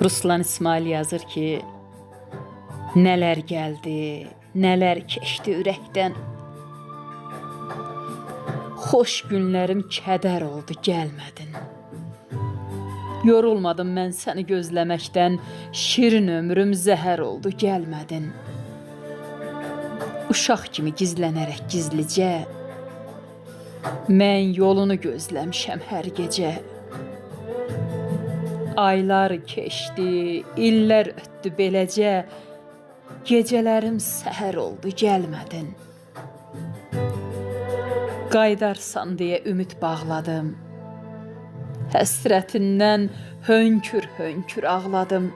Ruslan İsmail yazır ki, neler geldi, neler keçdi ürəkdən. Xoş günlərim kədər oldu, gəlmədin. Yorulmadım mən səni gözləməkdən, şirin ömrüm zəhər oldu, gəlmədin. Uşaq kimi gizlənərək gizlicə, mən yolunu gözləmişəm hər gecə. Aylar keçdi, illər ötdü beləcə, gecələrim səhər oldu, gəlmədin. Qaydarsan deyə ümid bağladım, həsrətindən hönkür-hönkür ağladım.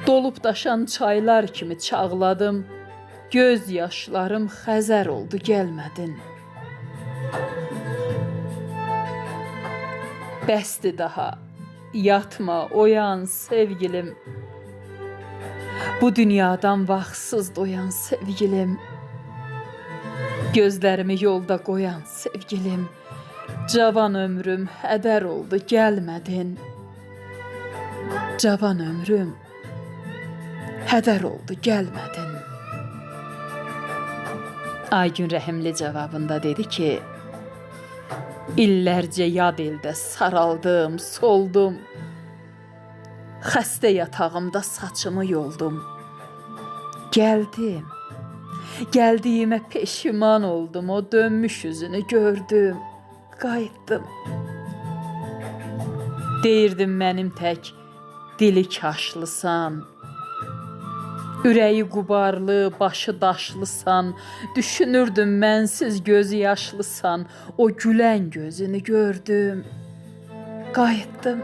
Dolub daşan çaylar kimi çağladım, göz yaşlarım xəzər oldu, gəlmədin. Bəsdi daha, yatma, oyan sevgilim. Bu dünyadan vaxtsız doyan sevgilim. Gözlərimi yolda qoyan sevgilim. Cavan ömrüm hədər oldu, gəlmədin. Cavan ömrüm hədər oldu, gəlmədin. Aygün Rəhimli cavabında dedi ki, İllərcə yad eldə saraldım, soldum. Xəstə yatağımda saçımı yoldum. Gəldim, gəldiyimə peşiman oldum. O dönmüş üzünü gördüm, qayıtdım. Deyirdim mənim tək dili kaşlısan, ürəyi qubarlı, başı daşlısan. Düşünürdüm mənsiz gözü yaşlısan. O gülən gözünü gördüm, qayıtdım.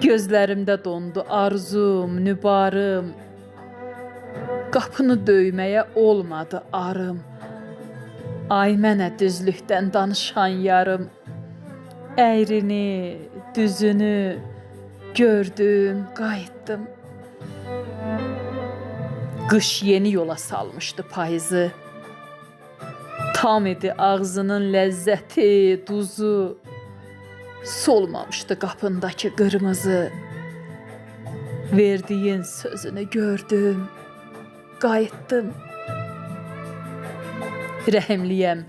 Gözlərimdə dondu arzum, nübarım. Qapını döyməyə olmadı arım. Ay mənə düzlükdən danışan yarım. Əyrini, düzünü gördüm, qayıtdım. Qış yeni yola salmışdı payızı. Tam idi ağzının ləzzəti, duzu. Solmamışdı qapındakı qırmızı. Verdiyin sözünü gördüm, qayıtdım. Rəhimliyəm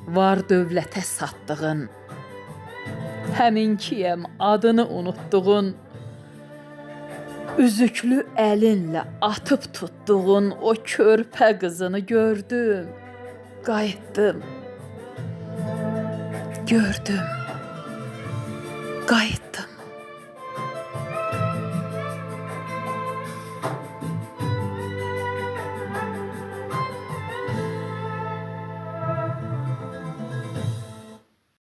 var dövlətə satdığın, həminkiyəm adını unutduğun. Üzüklü əlinlə atıb tutduğun o körpə qızını gördüm, qayıtdım. Gördüm, qayıtdım.